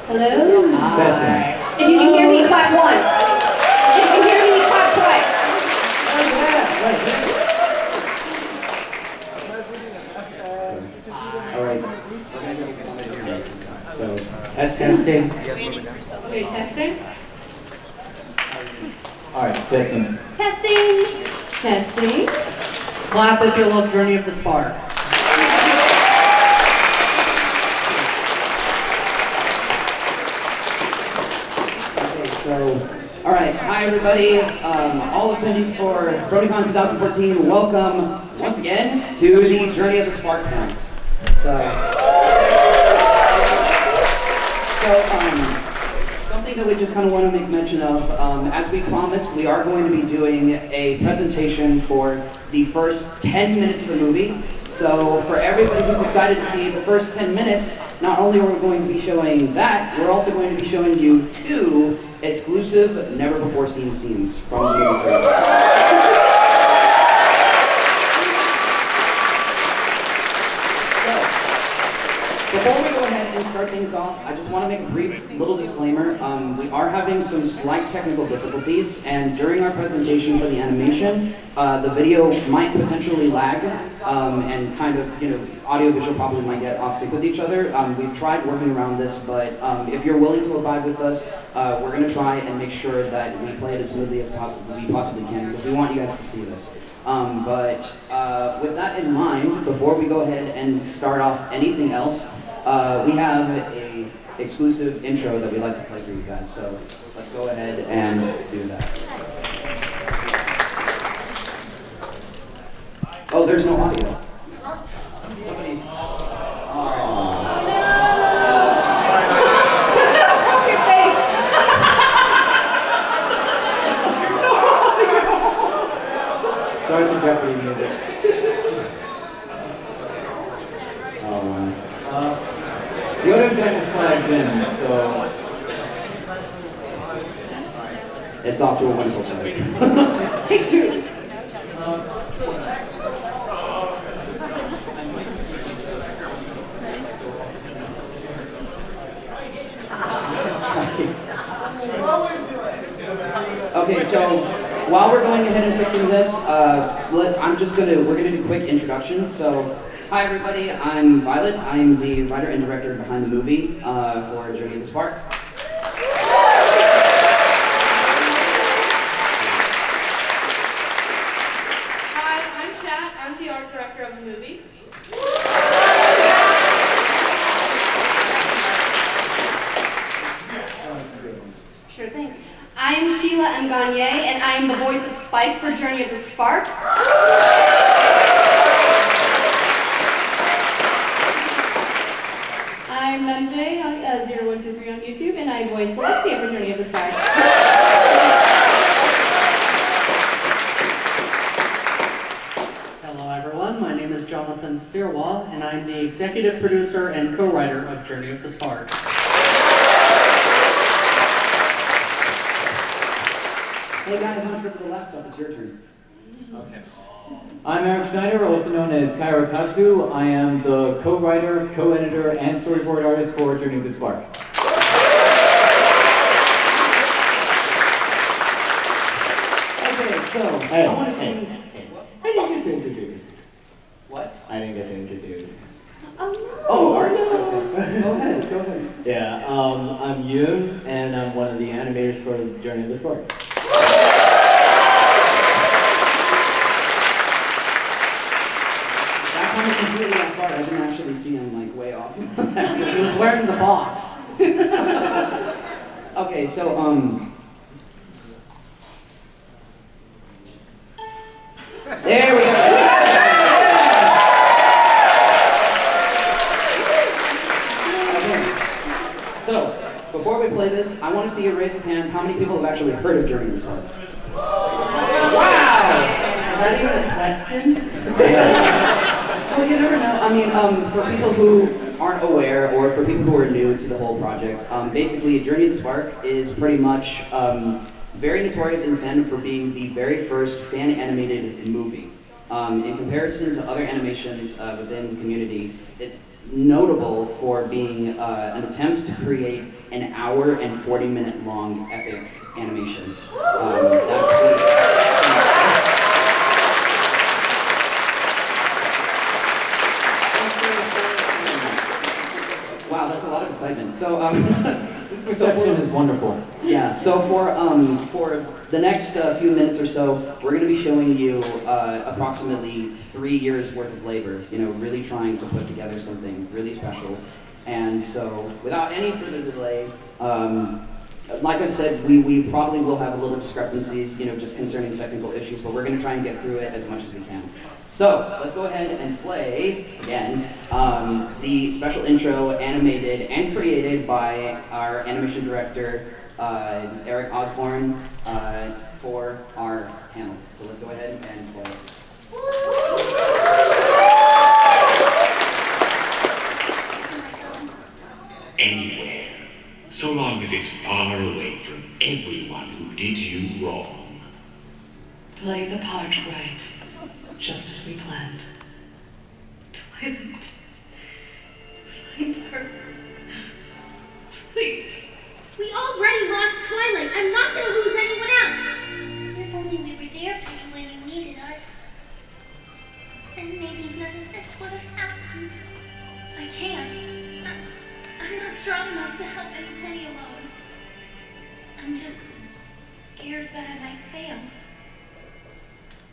Hello? Hi. If you can hear me, clap once. If you can hear me, clap twice. Alright. So, testing. Okay, testing. Alright, testing. Testing. Testing. Clap if you love Journey of the Spark. Alright, hi everybody, all attendees for Bronycon 2014, welcome once again to the Journey of the Spark Count. Something that we just kind of want to make mention of, as we promised, we are going to be doing a presentation for the first 10 minutes of the movie. So for everybody who's excited to see the first 10 minutes, not only are we going to be showing that, we're also going to be showing you 2 exclusive, never-before-seen scenes from the movie trailer. Before we go ahead and start things off, I just want to make a brief little disclaimer. We are having some slight technical difficulties, and during our presentation for the animation, the video might potentially lag, and kind of, audio-visual probably might get off-sync with each other. We've tried working around this, but if you're willing to abide with us, we're going to try and make sure that we play it as smoothly as we possibly can, because we want you guys to see this. With that in mind, before we go ahead and start off anything else, we have a exclusive intro that we'd like to play for you guys, so let's go ahead and do that. Oh, there's no audio. Somebody... Start the Jeopardy music. The other deck is flagged in, so It's off to a wonderful start. Take 2. Okay, so while we're going ahead and fixing this, we're gonna do quick introductions. So, hi everybody, I'm Violet. I'm the writer and director behind the movie for Journey of the Spark. Hi, I'm Chat. I'm the art director of the movie. Sure thing. I am Sheila M. Gagne, and I am the voice of Spike for Journey of the Spark. I'm MJ, 0123 on YouTube, and I voice Celestia for Journey of the Spark. Hello everyone, my name is Jonathan Sirwa, and I'm the executive producer and co-writer of Journey of the Spark. Hey guys, much for the laptop, it's your turn. okay. I'm Eric Schneider, also known as Kaira Kasu. I am the co-writer, co-editor, and storyboard artist for Journey of the Spark. Okay, so Hey, I want to say... I didn't get to introduce. What? I didn't get to introduce. Oh no! Oh, are you? Okay. Go ahead, go ahead. Yeah, I'm Yoon, and I'm one of the animators for Journey of the Spark. Completely off guard. I didn't actually see him like way off. He was wearing the box. Okay, so there we go. Okay. So before we play this, I want to see you raise your hands. How many people have actually heard of Journey of the Spark? Wow! Is that even a question? Yeah. Well, you never know. I mean, for people who aren't aware, or for people who are new to the whole project, basically, Journey of the Spark is pretty much very notorious in fandom for being the very first fan-animated movie. In comparison to other animations within the community, it's notable for being an attempt to create an hour and 40-minute long epic animation. That's wow, that's a lot of excitement. So, this reception is wonderful. Yeah. So for the next few minutes or so, we're going to be showing you approximately 3 years worth of labor. You know, really trying to put together something really special. And so, without any further delay, like I said, we probably will have a little discrepancies, you know, just concerning technical issues, but we're going to try and get through it as much as we can. So, let's go ahead and play, again, the special intro animated and created by our animation director, Eric Osborne, for our panel. So let's go ahead and play. Anywhere, so long as it's far away from everyone who did you wrong. Play the part right, just as we planned. Twilight. Find her. Please. We already lost Twilight. I'm not going to lose anyone else. If only we were there for you when you needed us. Then maybe none of this would have happened. I can't. I'm not strong enough to help Penny alone. I'm just scared that I might fail.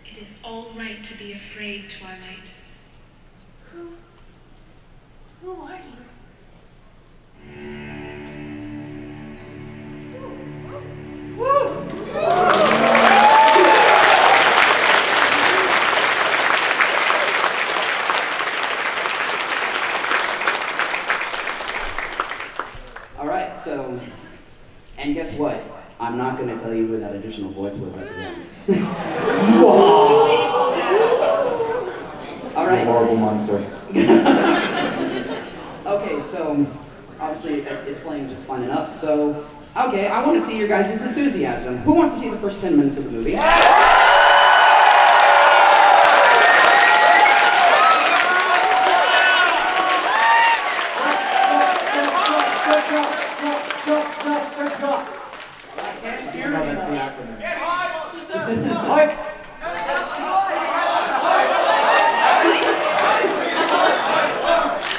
It is all right to be afraid, Twilight. Who are you? All right, so, and guess what? I'm not going to tell you who that additional voice was at the end. All right. Horrible monster. Okay, so obviously it's playing just fine enough. So, okay, I want to see your guys' enthusiasm. Who wants to see the first 10 minutes of the movie?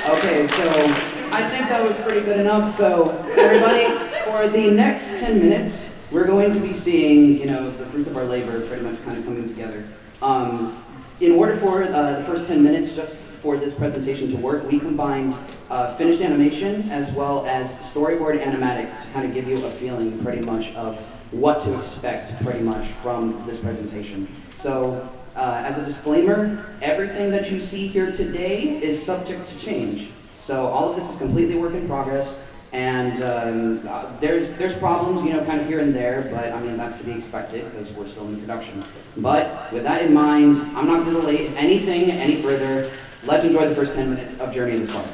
Okay, so I think that was pretty good enough. So everybody, for the next 10 minutes, we're going to be seeing, you know, the fruits of our labor pretty much kind of coming together. In order for the first 10 minutes, just for this presentation to work, we combined finished animation as well as storyboard animatics to kind of give you a feeling pretty much of what to expect pretty much from this presentation. So as a disclaimer, everything that you see here today is subject to change. So all of this is completely work in progress, and there's problems, you know, kind of here and there, but I mean, that's to be expected because we're still in production. But with that in mind, I'm not going to delay anything any further. Let's enjoy the first 10 minutes of Journey in the Spark.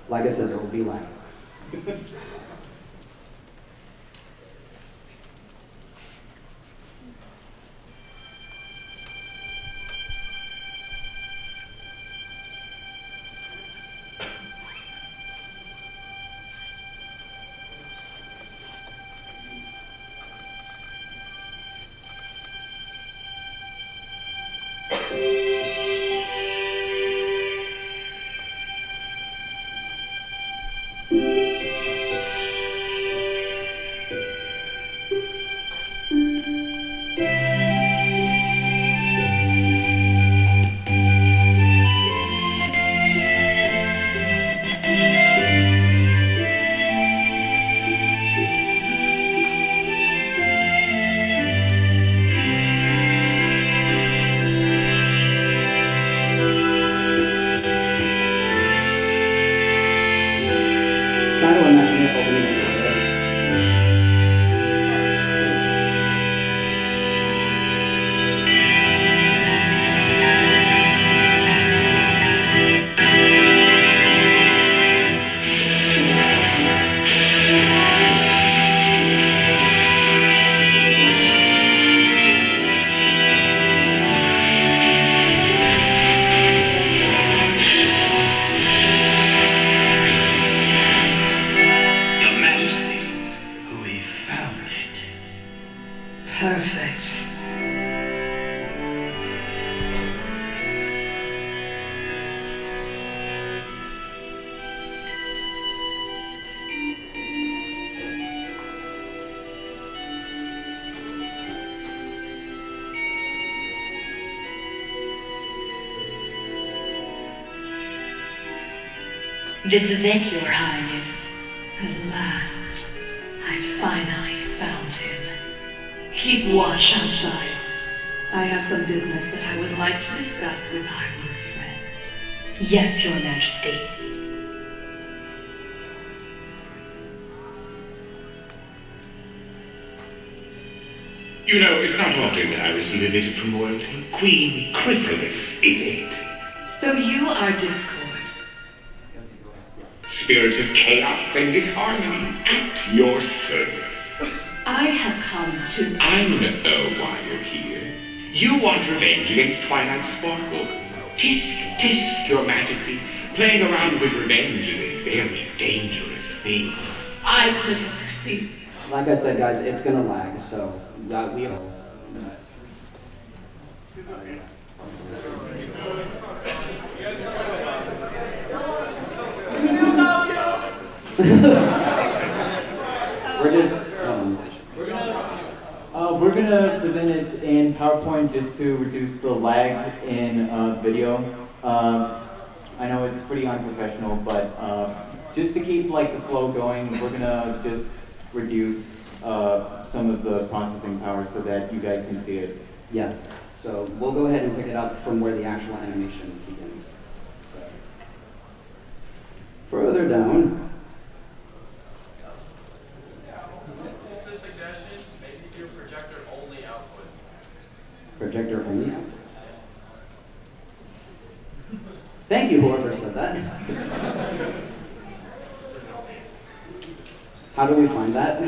Like I said, there will be lag. Perfect. This is it, Your Highness. At last, I finally found him. Keep watch outside. I have some business that I would like to discuss with our new friend. Yes, Your Majesty. You know, it's not often that I receive a visit from royalty. Queen Chrysalis, is it? So you are Discord. Spirits of chaos and disharmony at your service. I have come to... I know why you're here. You want revenge against Twilight Sparkle. Tisk, tisk, Your Majesty. Playing around with revenge is a very dangerous thing. I could have succeeded. Like I said, guys, it's gonna lag, so we we're gonna present it in PowerPoint just to reduce the lag in video. I know it's pretty unprofessional, but just to keep like the flow going, we're gonna just reduce some of the processing power so that you guys can see it. Yeah. So we'll go ahead and pick it up from where the actual animation begins. So further down. Projector only output. Thank you, whoever said that. How do we find that?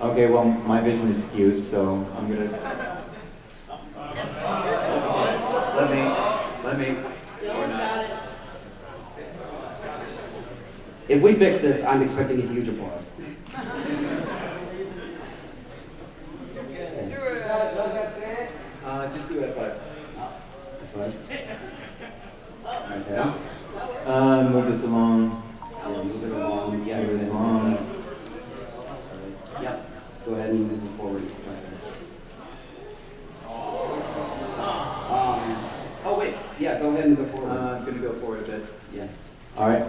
Okay, well, my vision is skewed, so I'm gonna... Let me... If we fix this, I'm expecting a huge applause. Just do F5. F5. Okay. Move this along. Move it along. Yeah, Move this along. Yep. Go ahead and move it forward. Oh wait. Yeah. Go ahead and go forward. I'm gonna go forward a bit. Yeah. All right.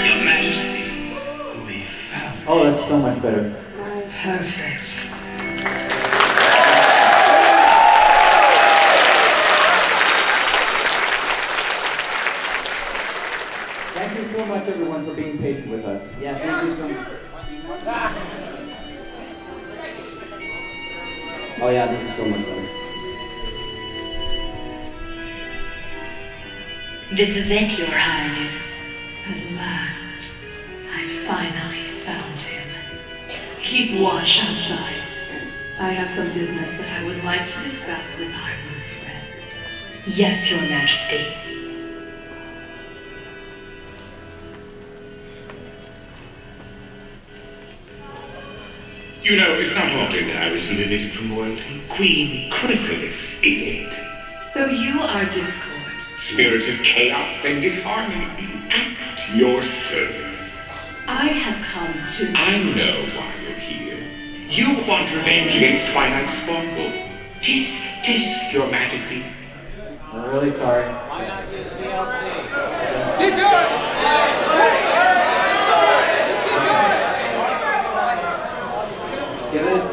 Your Majesty, we found. Oh, that's so much better. Perfect. Thank you so much, everyone, for being patient with us. Yeah. Thank you so much. Oh yeah, this is so much better. This is it, Your Highness. At last, I finally found him. Keep watch outside. I have some business that I would like to discuss with our new friend. Yes, Your Majesty. You know, it's not often that I receive a visit from royalty. Queen Chrysalis, is it? So you are Discord. Spirits of chaos and disharmony at your service. I have come to... I know why you're here. You want revenge against Twilight Sparkle. Tisk, tisk, Your Majesty. I'm really sorry. Why not use DLC? Keep going! Give it.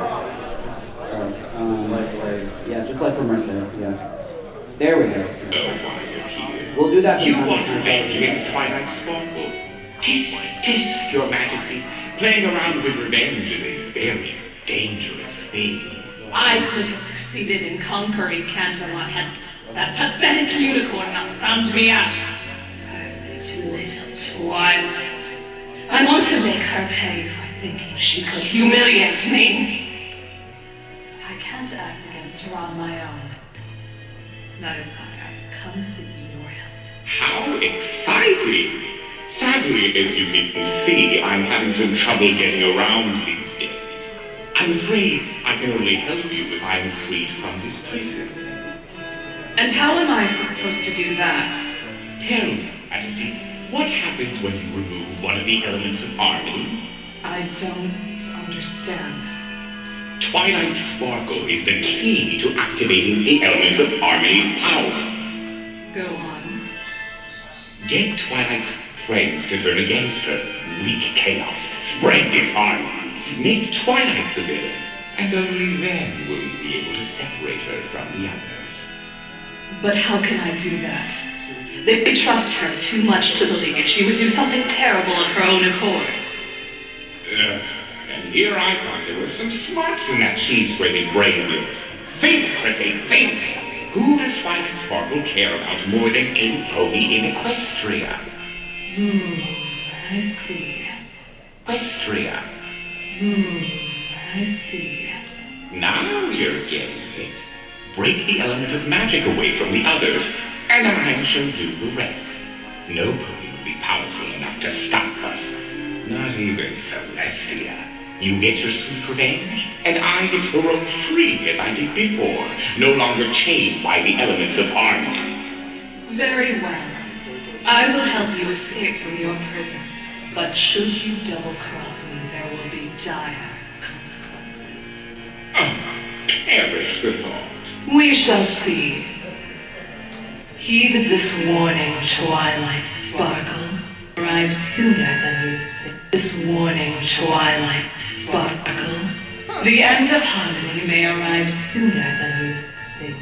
Yeah, just like from right there. Yeah. There we go. Oh, why you're here. We'll do that. You want revenge against Twilight Sparkle. Tisk, tisk, your majesty. Playing around with revenge is a very dangerous thing. I could have succeeded in conquering Canterlot had that pathetic unicorn not found me out. Perfect little Twilight. I want to make her pay for thinking she could humiliate me. I can't act against her on my own. That is why I've come seeking your help. How exciting! Sadly, as you can see, I'm having some trouble getting around these days. I'm afraid I can only help you if I'm freed from this prison. And how am I supposed to do that? Tell me, Majesty, what happens when you remove one of the elements of harmony? I don't understand. Twilight Sparkle is the key to activating the elements of harmony's power. Go on. Get Twilight's friends to turn against her, wreak chaos, spread disharmony, make Twilight the villain, and only then will you be able to separate her from the others. But how can I do that? They trust her too much to believe she would do something terrible of her own accord. And here I thought there was some smarts in that cheese-breaded brain of yours. Think, Chrissy, think! Who does Twilight Sparkle care about more than any pony in Equestria? I see. Equestria. I see. Now you're getting it. Break the element of magic away from the others, and I shall do the rest. No pony will be powerful enough to stop us. Not even Celestia. You get your sweet revenge, and I get to roam free as I did before, no longer chained by the elements of harmony. Very well. I will help you escape from your prison. But should you double-cross me, there will be dire consequences. Oh, perish the thought. We shall see. Heed this warning, Twilight Sparkle. Arrive sooner than you think. This warning, Twilight Sparkle. The end of harmony may arrive sooner than you think.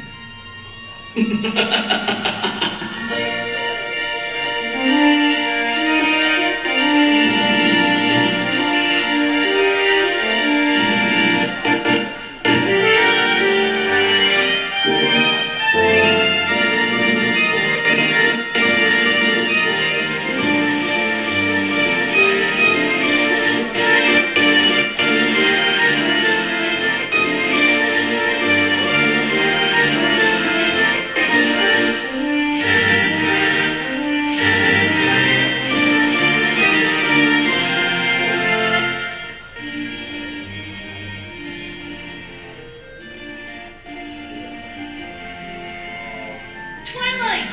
Twilight!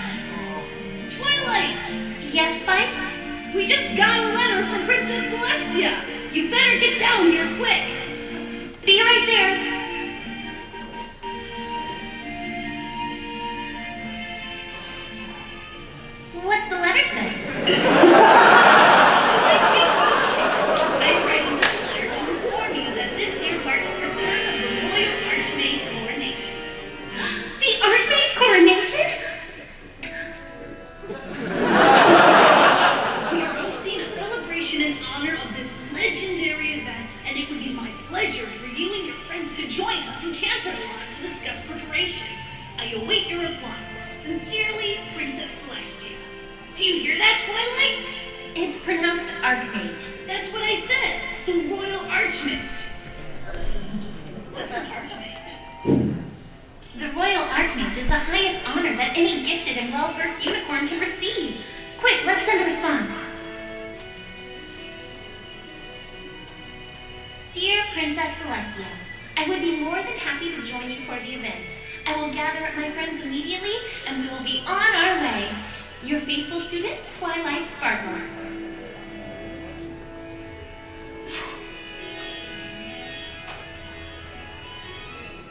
Twilight! Yes, Spike? We just got a letter from Princess Celestia. You better get down here quick. Be right there. What's the letter say? I'm writing this letter to inform you that this year marks the return of the Royal Archmage coronation. The Archmage coronation? We are hosting a celebration in honor of this legendary event, and it would be my pleasure for you and your friends to join us in Canterlot to discuss preparations. I await your reply. Sincerely, Princess Celestia. Do you hear that, Twilight? It's pronounced Archmage. That's what I said. The Royal Archmage. What's an Archmage? The Royal Archmage is the highest honor that any gifted and well-versed unicorn can receive. Quick, let's send a response. Dear Princess Celestia, I would be more than happy to join you for the event. I will gather up my friends immediately, and we will be on our way. Your faithful student, Twilight Sparkle.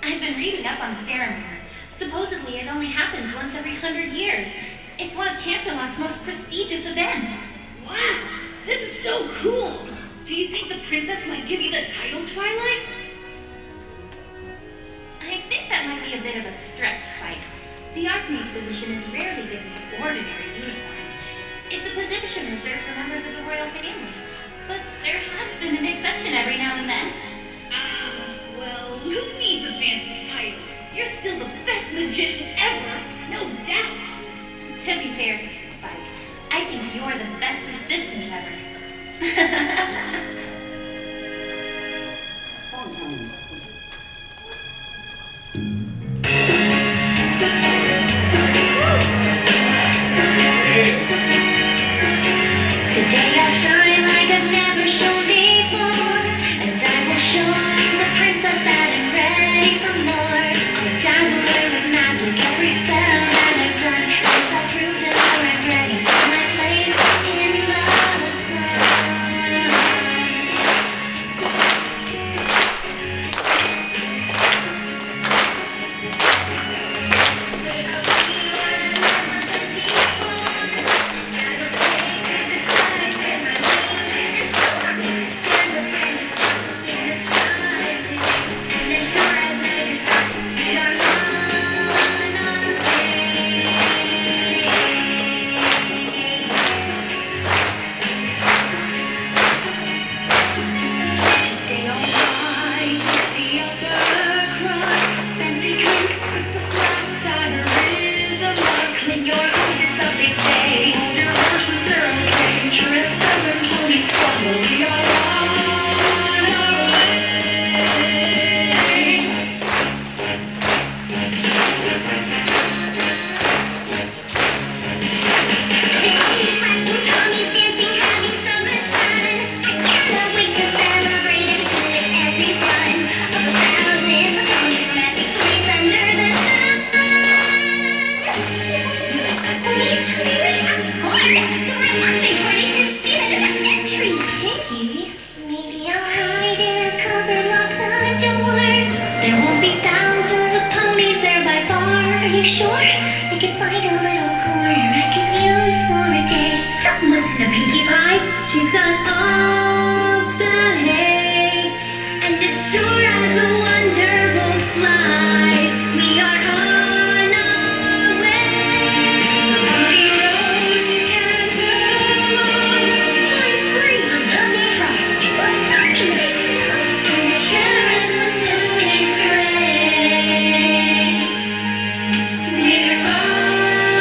I've been reading up on the ceremony. Supposedly, it only happens once every 100 years. It's one of Canterlot's most prestigious events. Wow, this is so cool. Do you think the princess might give you the title, Twilight? I think that might be a bit of a stretch, Spike. The Archmage position is rarely given to ordinary unicorns. It's a position reserved for members of the royal Today I'll shine like I've never shone before, and I will show the princess that I'm ready for more. I'll dazzle her with magic, every spell that I've done, as I prove to her I'm ready for my place in the sun. Today I'll be what I've never been before. Gotta take to the skies, get my wings and soar. There's a prince in the sky too, and as sure as it is dark, we are on our way. Today I'll rise with the upper crust, fancy drinks, crystal glass, cider is a must. In your house it's a big day, hold your horses, they're okay. Dress stubborn, pony squabble, we are on our way. Ponies dancing, having so much fun. I cannot wait to celebrate and hit everyone. All the thousands of ponies from every place under the sun. Ponies, hurry up, horse! The reluctant horse is the end of the century. Pinky, maybe I'll hide in a cupboard, lock the door. There won't be thousands of ponies there by far. Are you sure? I can find a little corner I can use for a day. Don't listen to Pinkie Pie. She's gone off the hay. And as sure as the Wonderbolt flies, we are on our way. The rocky road to Canterlot. I'm free from the trot. Look, Tommy, and as sure as the moon is gray, we're on our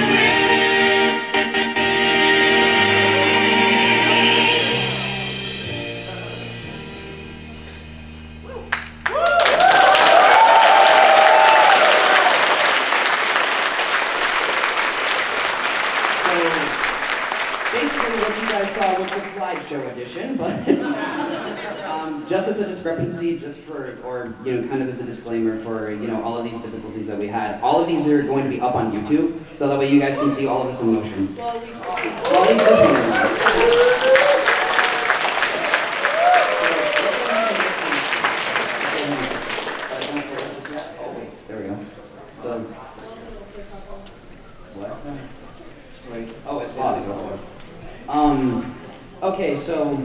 way. So basically what you guys saw was the slideshow edition, but just as a discrepancy, just for, or kind of as a disclaimer for all of these difficulties that we had, all of these are going to be up on YouTube, so that way you guys can see all of this in motion. Well, at least this one. Oh wait, there we go. So, what? Wait. Oh, it's Bobby's. Okay, so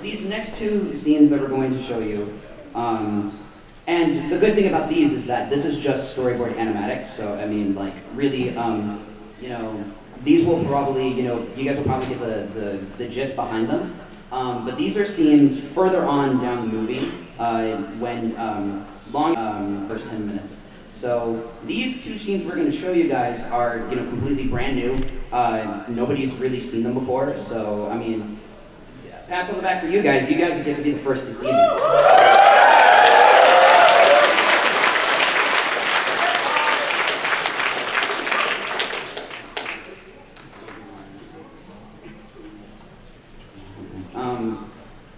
these next two scenes that we're going to show you, and the good thing about these is that this is just storyboard animatics. So I mean, like really, these will probably, you guys will probably get the gist behind them. But these are scenes further on down the movie when first 10 minutes. So these two scenes we're going to show you guys are, completely brand new. Nobody's really seen them before. So I mean, pats on the back for you guys. You guys get to be the first to see these.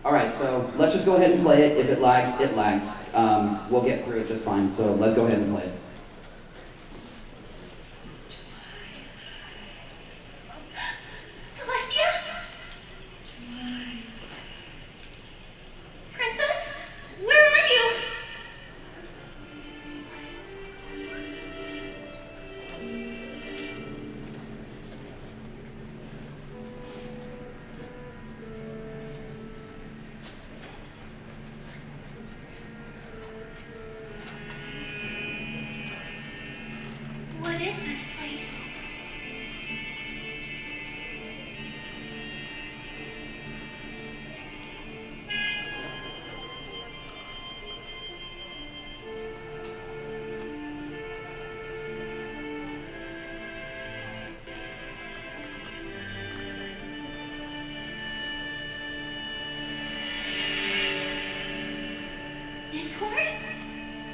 All right, so let's just go ahead and play it. If it lags, it lags. We'll get through it just fine. So let's go ahead and play it. Celestia? Princess? Where are you?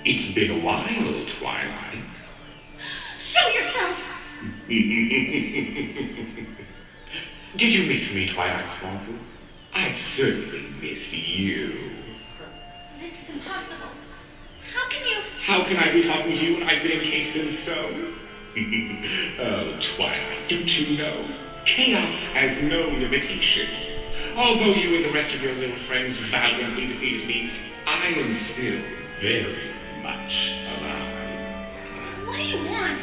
It's been a while, Twilight. Show yourself! Did you miss me, Twilight Sparkle? I've certainly missed you. This is impossible. How can you... How can I be talking to you when I've been encased in stone? Oh, Twilight, don't you know? Chaos has no limitations. Although you and the rest of your little friends valiantly defeated me, I am still very much alive. What do you want?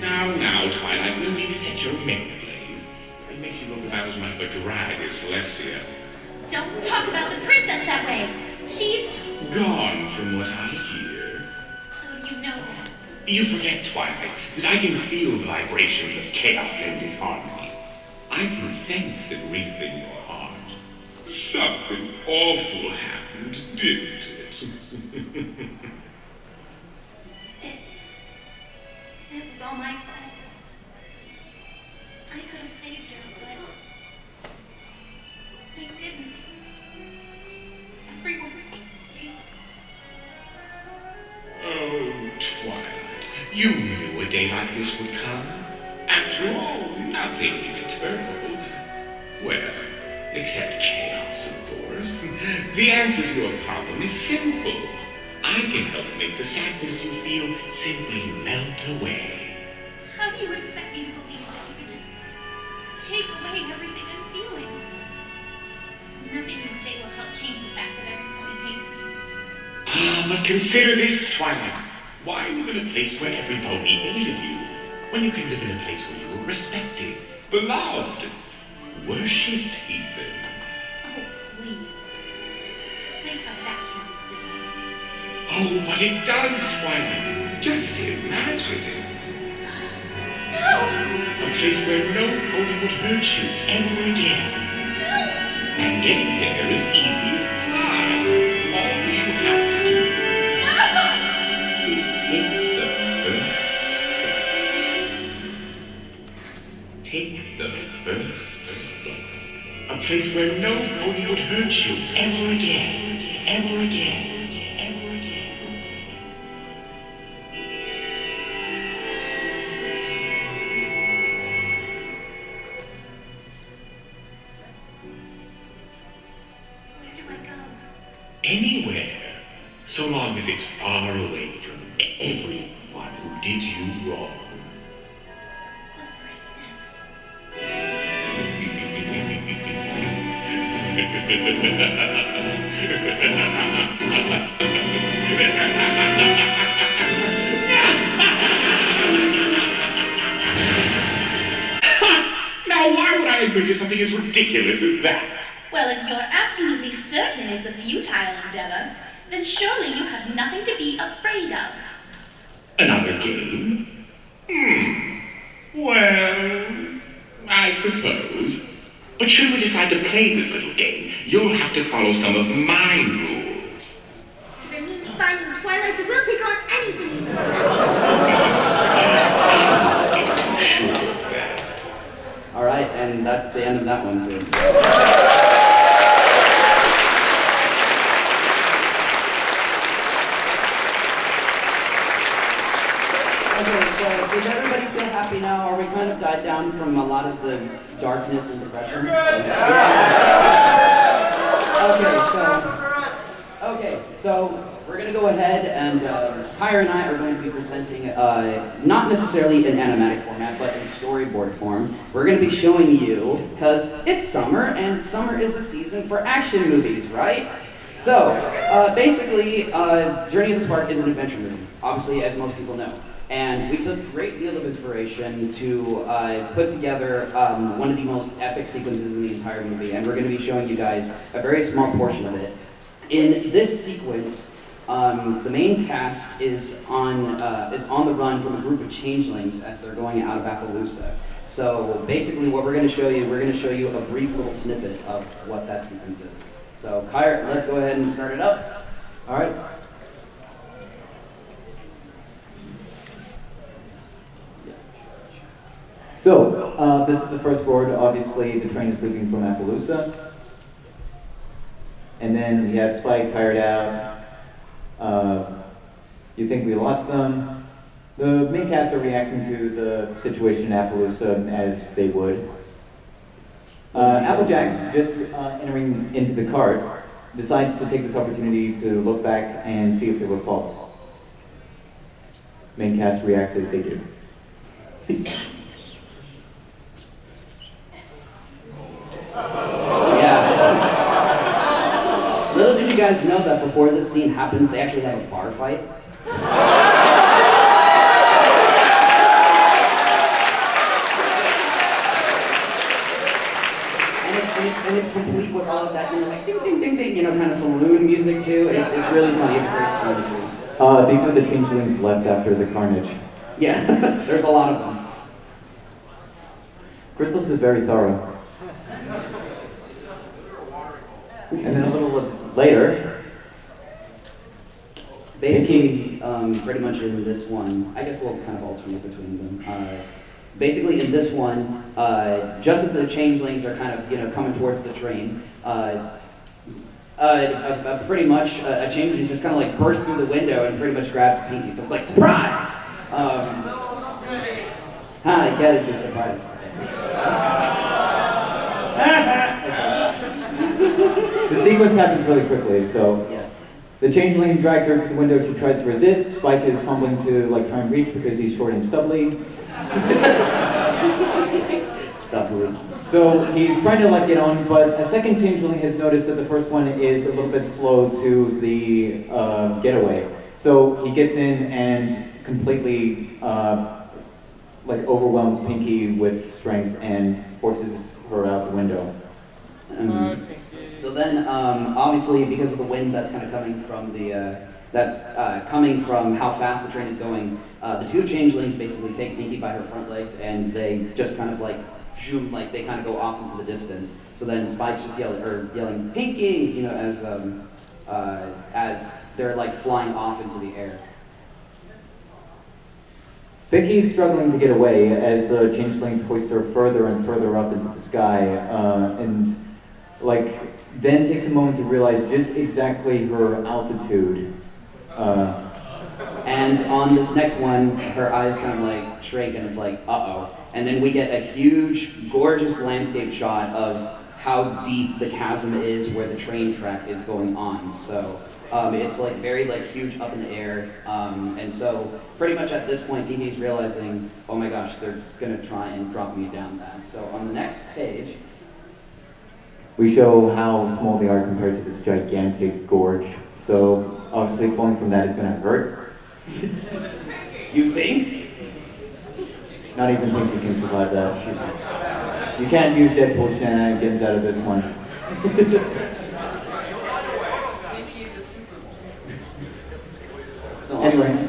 Now, Twilight, no need to set your memory ablaze. It makes you look about as much of a drag as Celestia. Don't talk about the princess that way. She's... Gone from what I hear. How do you know that? You forget, Twilight, that I can feel the vibrations of chaos and disharmony. I can sense them wreathing your heart. Something awful happened, didn't it? It was all my fault. I could have saved her, but... I didn't. Everyone hates me. Oh, Twilight, you knew a day like this would come. After all, nothing is eternal. Well, except chaos, of course. The answer to your problem is simple. I can help make the sadness you feel simply melt away. How do you expect me to believe that you could just take away everything I'm feeling? Nothing you say will help change the fact that everybody hates me. But consider this, Twilight. Why live in a place where everybody hated you, when you can live in a place where you are respected, beloved, worshipped even? Oh, please. A place like that can't exist. Oh, but it does, Twilight. Just imagine it. No! A place where no pony would hurt you ever again. No! And getting there is easy as pie. All you have to do is take the first step. Take the first step. A place where no pony would hurt you ever again. Ever again. Ever again. Where do I go? Anywhere, so long as it's far away from everyone who did you wrong. The first step. Now, why would I agree to something as ridiculous as that? Well, if you're absolutely certain it's a futile endeavor, then surely you have nothing to be afraid of. Another game? Well, I suppose. But should we decide to play this little game, you'll have to follow some of my rules. If it means finding Twilight, we will take on anything. All right, and that's the end of that one too. Okay, so does everybody feel happy now? Are we kind of died down from a lot of the darkness and depression? Okay, so we're going to go ahead and Kyra and I are going to be presenting not necessarily in animatic format, but in storyboard form. We're going to be showing you, because it's summer, and summer is a season for action movies, right? So, basically, Journey of the Spark is an adventure movie, obviously, as most people know. And we took a great deal of inspiration to put together one of the most epic sequences in the entire movie, and we're going to be showing you guys a very small portion of it. In this sequence, the main cast is on the run from a group of changelings as they're going out of Appaloosa. So basically, what we're going to show you a brief little snippet of what that sequence is. So, Kyra, let's go ahead and start it up. All right. So, this is the first board. Obviously, the train is leaving from Appaloosa. And then we have Spike hired out. You think we lost them. The main cast are reacting to the situation in Appaloosa as they would. Applejack's just entering into the cart, decides to take this opportunity to look back and see if they were followed. Main cast reacts as they do. Yeah. Little did you guys know that before this scene happens, they actually have a bar fight. And it's complete with all of that, you know, like ding ding ding ding, you know, kind of saloon music too. It's really funny. It's great scene. These are the changelings left after the carnage. Yeah, there's a lot of them. Chrysalis is very thorough. And then a little later, basically, pretty much in this one, I guess we'll kind of alternate between them. Basically, in this one, just as the changelings are kind of, you know, coming towards the train, pretty much a changeling just kind of like bursts through the window and pretty much grabs Pinky. So it's like, surprise! I get it, the surprise. The sequence happens really quickly, so yeah. The changeling drags her to the window. She tries to resist. Spike is fumbling to like try and reach because he's short and stubbly. Stubbly. So he's trying to like get on, but a second changeling has noticed that the first one is a little bit slow to the getaway. So he gets in and completely like overwhelms Pinky with strength and forces her out the window. So then, obviously, because of the wind that's kind of coming from the, coming from how fast the train is going, the two changelings basically take Pinky by her front legs and they just kind of like zoom, like they kind of go off into the distance. So then Spike's just yelling Pinky, you know, as they're like flying off into the air. Pinky's struggling to get away as the changelings hoist her further and further up into the sky, and like then takes a moment to realize just exactly her altitude. And on this next one, her eyes kind of like shrink and it's like, uh-oh. And then we get a huge, gorgeous landscape shot of how deep the chasm is where the train track is going on. So it's like very like huge up in the air. And so pretty much at this point, Pinky's realizing, oh my gosh, they're gonna try and drop me down that. So on the next page, we show how small they are compared to this gigantic gorge. So obviously falling from that is going to hurt. You think? Not even Pinky can survive that. You can't use Deadpool shenanigans out of this one. So anyway,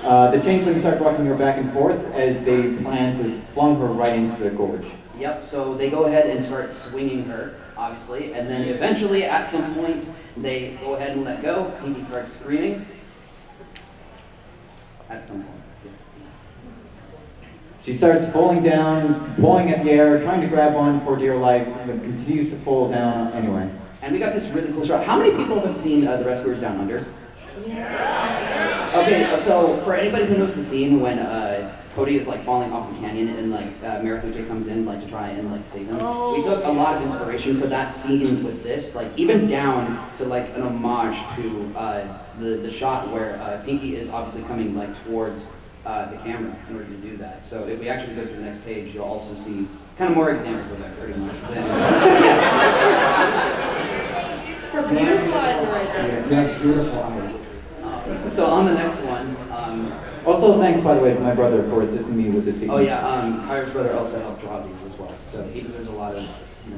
the changelings start rocking her back and forth as they plan to flung her right into the gorge. Yep, so they go ahead and start swinging her, obviously, and then eventually, at some point, they go ahead and let go. Pinky starts screaming. At some point. She starts falling down, pulling at the air, trying to grab on for dear life, but continues to fall down anyway. And we got this really cool shot. How many people have seen The Rescuers Down Under? Yeah. Okay, so for anybody who knows the scene when Cody is like falling off the canyon and like Marathon comes in like to try and like save him. We took a lot of inspiration for that scene with this, like even down to like an homage to the shot where Pinky is obviously coming like towards the camera in order to do that. So if we actually go to the next page, you'll also see kind of more examples of that pretty much. For beautiful eyes right there. Yeah, beautiful eyes. So on the next one. Also, thanks, by the way, to my brother for assisting me with the sequence. Oh yeah, Kyra's brother also helped draw these as well, so he deserves a lot of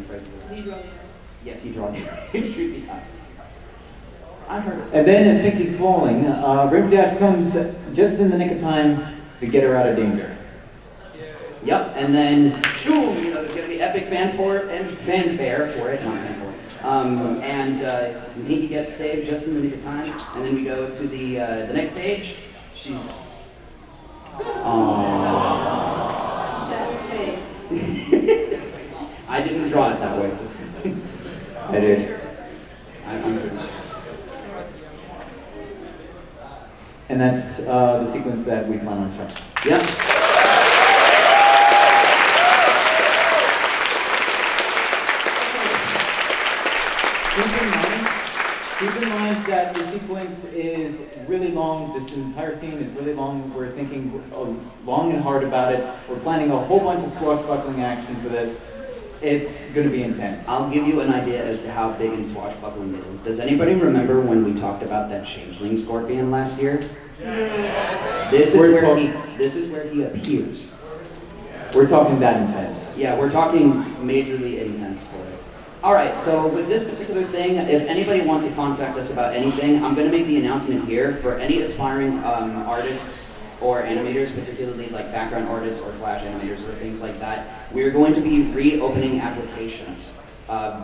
praise for that. He drew it. Yes, he drew it. Shoot the eyes. I heard it. And then, as Pinky's falling, Ripdash comes just in the nick of time to get her out of danger. Yep, and then, shoom, you know, there's going to be epic fanfare for it, not fanfare. And Pinky gets saved just in the nick of time, and then we go to the next page. She's... I didn't draw it that way. I did. I'm pretty sure. And that's the sequence that we plan on showing. Yep. Keep in mind that the sequence is really long. This entire scene is really long. We're thinking long and hard about it. We're planning a whole bunch of swashbuckling action for this. It's going to be intense. I'll give you an idea as to how big and swashbuckling it is. Does anybody remember when we talked about that changeling scorpion last year? This is where he appears. We're talking that intense. Yeah, we're talking majorly intense for it. All right, so with this particular thing, if anybody wants to contact us about anything, I'm going to make the announcement here for any aspiring artists or animators, particularly like background artists or flash animators or things like that. We're going to be reopening applications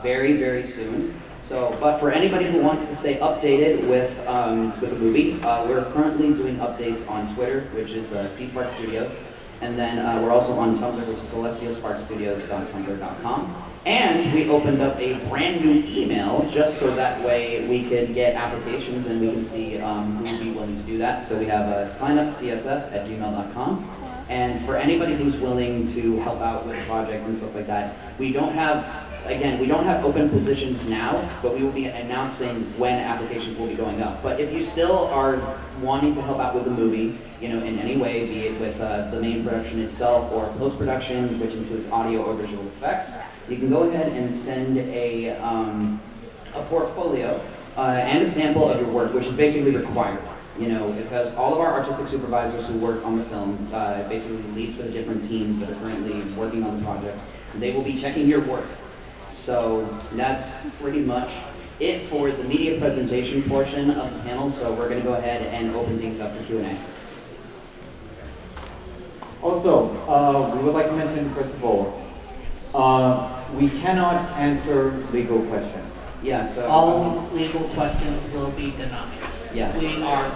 very, very soon. So, but for anybody who wants to stay updated with the movie, we're currently doing updates on Twitter, which is C-Spark Studios, and then we're also on Tumblr, which is celestialsparkstudios.tumblr.com. And we opened up a brand new email just so that way we could get applications and we can see who would be willing to do that. So we have signupcss@gmail.com. And for anybody who's willing to help out with projects and stuff like that, we don't have open positions now, but we will be announcing when applications will be going up. But if you still are wanting to help out with the movie, in any way, be it with the main production itself or post-production, which includes audio or visual effects, you can go ahead and send a portfolio and a sample of your work, which is basically required. Because all of our artistic supervisors who work on the film, basically leads for the different teams that are currently working on the project, they will be checking your work. So that's pretty much it for the media presentation portion of the panel. So we're going to go ahead and open things up for Q&A. Also, we would like to mention, first of all, we cannot answer legal questions. Yeah, so all legal questions will be denied. Yeah. We are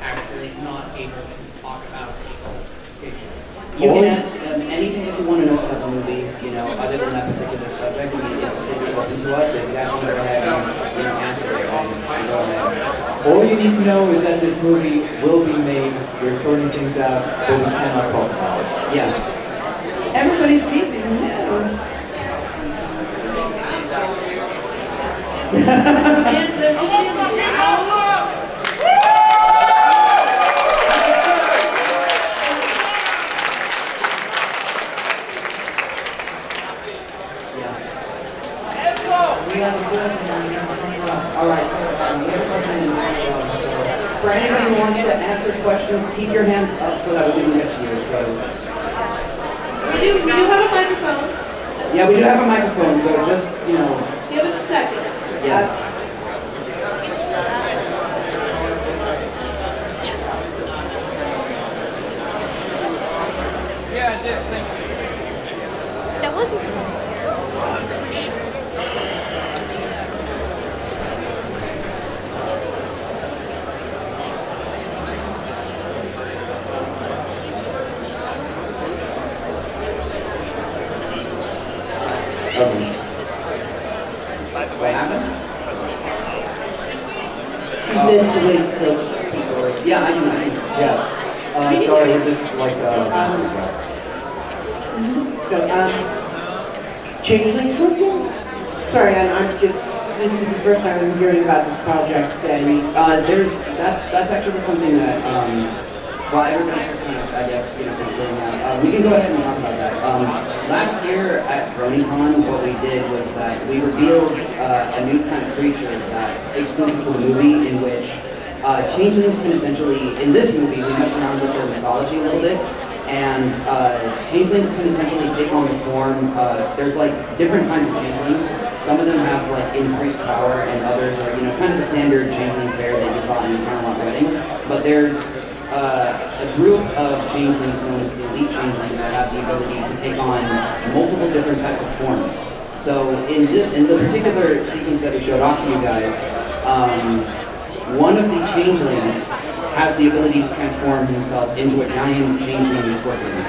actually not able to talk about legal issues. You can ask anything that you want to know about the movie, other than that particular subject. It's completely open to us. If you guys want to go ahead and answer it, go ahead. All you need to know is that this movie will be made. We're sorting things out, but we cannot talk about it. Yeah. Everybody's speaking. All right. For anybody who wants to answer questions, keep your hands up so that we can get to you. So. We do have a microphone. Yeah, we do have a microphone, so just, Give us a second. Yeah. Yeah, I did. Thank you. That was his phone. Okay. What happened? He said to wait till people. Yeah, I know. Yeah. Sorry, we're just like So, changelings working? Sorry, I'm just, this is the first time I'm hearing about this project, and that's actually something that, well, everybody's just kind of, I guess, figuring out. We can go ahead and talk about that. Last year at Bronycon, what we did was that we revealed a new kind of creature that's exclusive to the movie, in which changelings can essentially, in this movie, we messed around with their mythology a little bit, and changelings can essentially take on the form, there's like different kinds of changelings. Some of them have like increased power, and others are, kind of the standard changeling fare that you saw in the Camelot wedding. But there's a group of changelings known as the elite changelings that have the ability to take on multiple different types of forms. So in the particular sequence that we showed off to you guys, one of the changelings has the ability to transform himself into a giant changeling scorpion.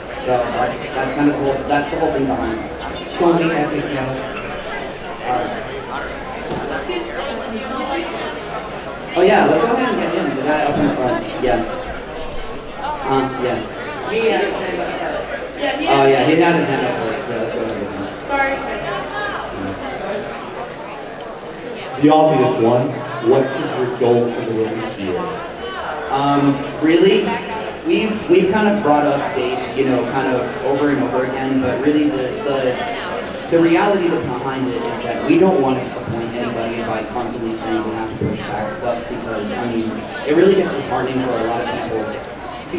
So that's kind of cool. That's the whole thing behind it. Call me epic, Oh yeah, let's go ahead and get in. guy up in the front. Yeah. Yeah. Me and Sam up first. Yeah, me Oh and yeah, Sam. he had his hand up first. Yeah, let's go ahead with him. Sorry. The obvious one, what is your goal for the release year? Really, we've kind of brought up dates, you know, kind of over and over again, but really the reality behind it is that we don't want to disappoint anybody by constantly saying we have to push back stuff, because, I mean, it really gets disheartening for a lot of people,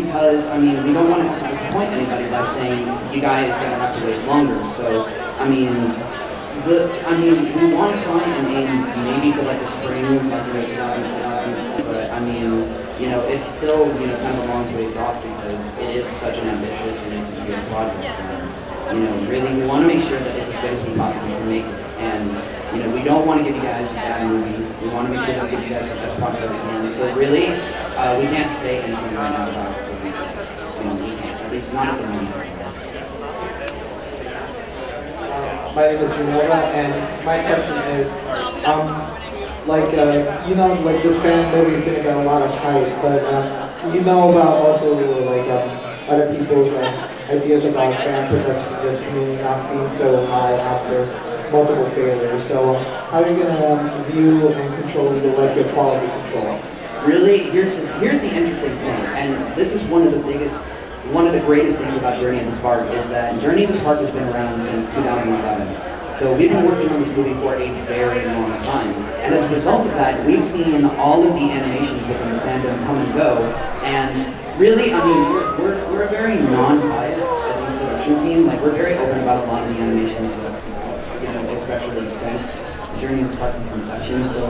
because, I mean, we don't want to have to disappoint anybody by saying you guys are going to have to wait longer. So, I mean, we want to try and aim maybe for like the spring, like 2007, but I mean, you know, it's still, you know, kind of a long ways off, because it is such an ambitious and it's a big project. And, you know, really, we want to make sure that it's as good as we possibly can make it. And, you know, we don't want to give you guys a bad movie. We want to make sure that we give you guys the best product that we can. So really, we can't say anything right now about what we say. You know, we can't, at least not at the moment. My name is Junova, and my question is, you know, like this fan movie is getting a lot of hype, but you know about also like other people's ideas about fan production just coming not being so high after multiple failures. So how are you gonna view and control your quality control? Really, here's the interesting thing, and this is one of the greatest things about Journey of the Spark is that Journey of the Spark has been around since 2011. So we've been working on this movie for a very long time. And as a result of that, we've seen all of the animations within the fandom come and go. And really, I mean, we're a very non-biased, I think, production team. Like, we're very open about a lot of the animations that, you know, especially since Journey of the Spark since inception. So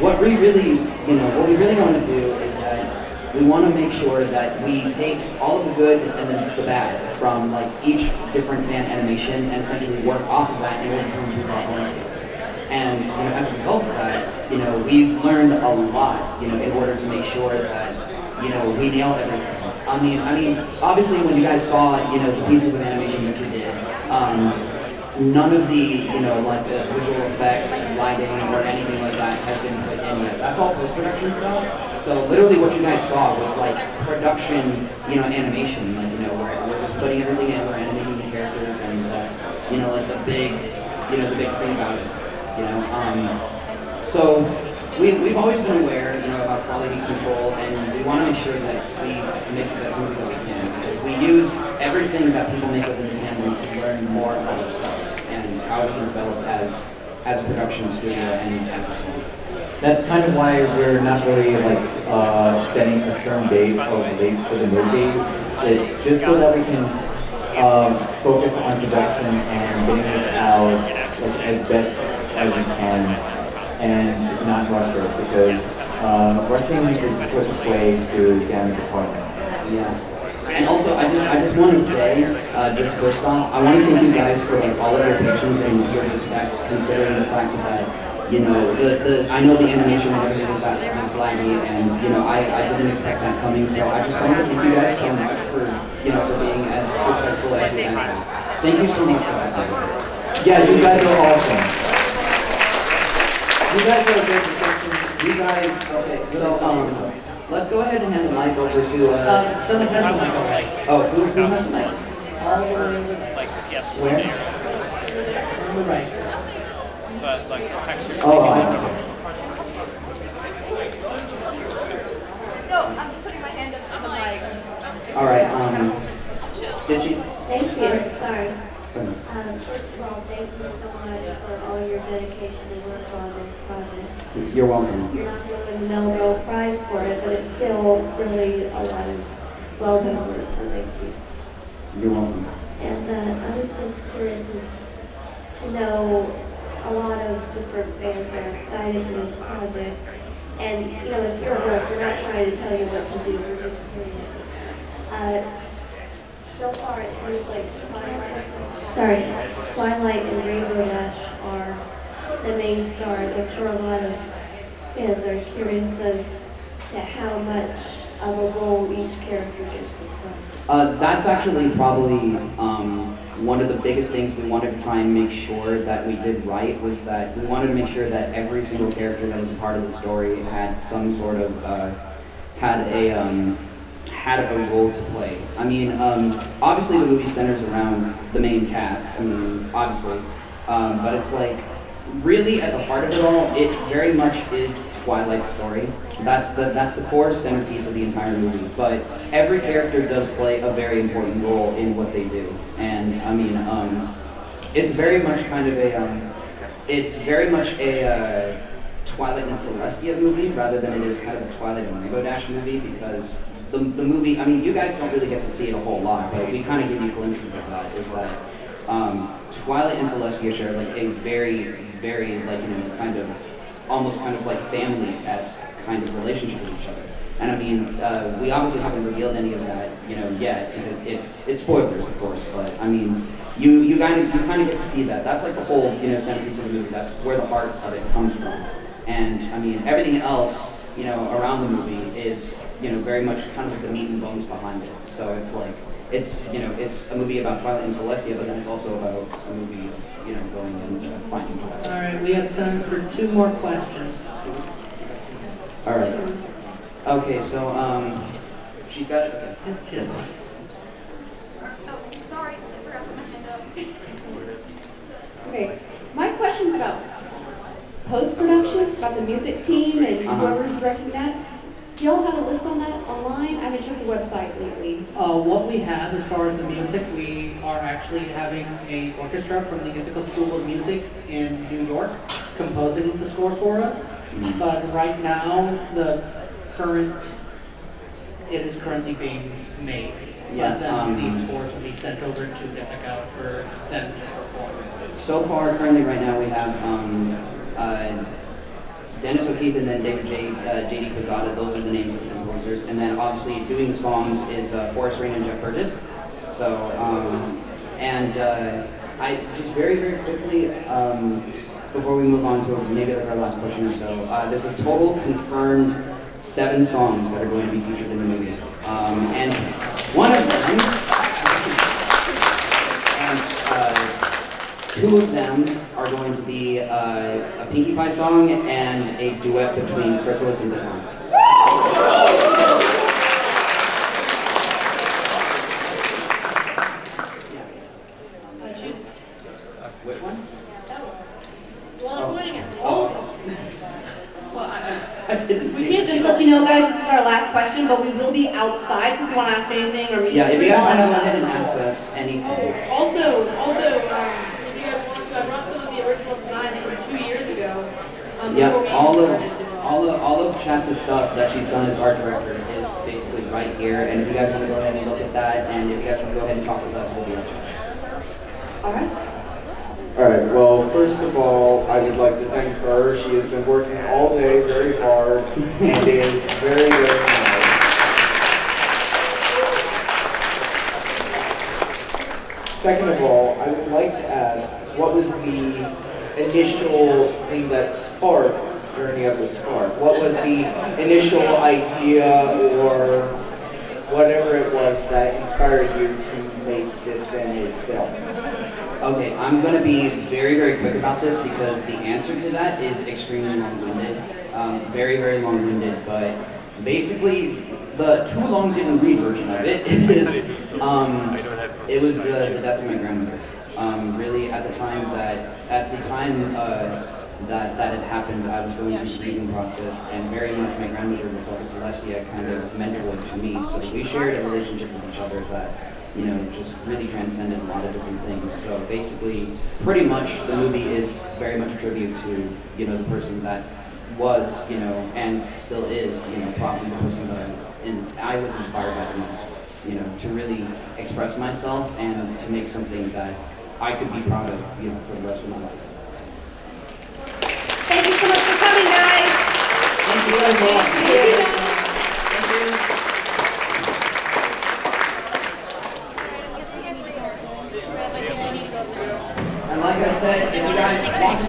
what we really want to do is that we want to make sure that we take all of the good and then the bad from like each different fan animation and essentially work off of that in order to improve our own skills. And you know, as a result of that, you know, we've learned a lot, you know, in order to make sure that, you know, we nail everything. I mean, obviously when you guys saw, you know, the pieces of animation that we did, none of the, you know, like the visual effects, lighting, or anything like that has been put in yet. That's all post-production stuff. So literally what you guys saw was like production, you know, animation, like, you know, where we're just putting everything in, we're animating the characters, and that's, you know, like the big thing about it, you know. So we've always been aware, you know, about quality control, and we want to make sure that we make the best movies that we can, because we use everything that people make within the fandom to learn more about ourselves and how we can develop as a production studio and as a team. That's kind of why we're not really like setting a firm date or release for the movie. It's just so that we can focus on production and getting this out like, as best as we can, and not rush it, because rushing is the quickest way to damage the partner. Yeah. And also, I just want to say, just first off, I want to thank you guys for like all of your patience and your respect, considering the fact that, you know, I know the animation and everything is laggy, and you know, I didn't expect that coming. So I just want to thank you guys so much for, you know, for being as respectful as you guys have. Thank you so much for that. Yeah, you guys are awesome. You guys are good. You guys, okay. So let's go ahead and hand the mic over to Send the pencil mic away. Oh, who has the mic? All the way Where? on the right. But like the texture. Oh, No, I'm putting my hand up to the mic. All right. Did you? Thank you. Sorry. First of all, thank you so much for all your dedication and work on this project. You're welcome. You're not going to win the Nobel Prize for it, but it's still really a lot of well done work, so thank you. You're welcome. And I was just curious to know, a lot of different fans are excited for this project. And, you know, it's your work, we're not trying to tell you what to do, we're just curious. So far it seems like Twilight and Rainbow Dash are the main stars. I'm sure a lot of fans are curious as to how much of a role each character gets to play. That's actually probably one of the biggest things we wanted to try and make sure that we did right, was that we wanted to make sure that every single character that was a part of the story had some sort of had a role to play. I mean, obviously the movie centers around the main cast. I mean, obviously, but it's like really at the heart of it all, it very much is Twilight's story. That's the core centerpiece of the entire movie. But every character does play a very important role in what they do, and I mean, it's very much kind of a Twilight and Celestia movie rather than it is kind of a Twilight and Rainbow Dash movie, because the movie, I mean, you guys don't really get to see it a whole lot, but we kind of give you glimpses of that, is that Twilight and Celestia share like a very, very like, you know, kind of, almost kind of like family-esque kind of relationship with each other. And I mean, we obviously haven't revealed any of that, you know, yet, because it's spoilers, of course, but I mean, you kind of get to see that. That's like the whole, you know, centerpiece of the movie. That's where the heart of it comes from. And I mean, everything else, you know, around the movie is, you know, very much kind of like the meat and bones behind it. So it's like, it's, you know, it's a movie about Twilight and Celestia, but then it's also about a movie, you know, going and finding Twilight. All right, we have time for 2 more questions. All right. Okay, so she's got it. Okay. Oh, sorry, I forgot to put my hand up. Okay, my question's about post-production, about the music team and whoever's directing that. Do y'all have a list on that online? I haven't checked the website lately. What we have as far as the music, we are actually having an orchestra from the Ithaca School of Music in New York composing the score for us. But right now, it is currently being made. Yeah, but then these scores will be sent over to Ithaca for them to perform. So far, currently right now, we have Dennis O'Keefe and then David J.D. Pizzata. Those are the names of the composers. And then obviously doing the songs is Forrest Rain and Jeff Burgess. So, I just very, very quickly, before we move on to maybe like our last question or so, there's a total confirmed 7 songs that are going to be featured in the movie. And one of them, and 2 of them are going to be a Pinkie Pie song and a duet between Chrysalis and Dishonored. Which one? Well, I'm pointing at We can't just let you know, guys, this is our last question, but we will be outside, so if you want to ask anything or yeah, if you guys want to go ahead and ask us anything. Also, if you guys want to, I brought some of the original designs from 2 years ago. Yep, all of Chat's stuff that she's done as art director is basically right here, and if you guys want to go ahead and look at that, and if you guys want to go ahead and talk with us, we'll be outside. All right. Alright, well, first of all, I would like to thank her. She has been working all day very hard and is very, very nice. Second of all, I would like to ask, what was the initial thing that sparked Journey of the Spark? What was the initial idea or whatever it was that inspired you to make this fan-made film? Okay, I'm going to be very, very quick about this because the answer to that is extremely long-winded. Very, very long-winded, but basically the too long didn't read version of it is, it was the death of my grandmother. Really, at the time that had happened, I was going through the grieving process, and very much my grandmother was like a Celestia kind of mentor to me. So we shared a relationship with each other that, you know, just really transcended a lot of different things. So basically, pretty much the movie is very much a tribute to, you know, the person that was, you know, and still is, you know, probably the person that I was inspired by the most, you know, to really express myself and to make something that I could be proud of, you know, for the rest of my life. Thank you so much for coming, guys. Thank you, everyone. Thank you. And like I said, if you guys want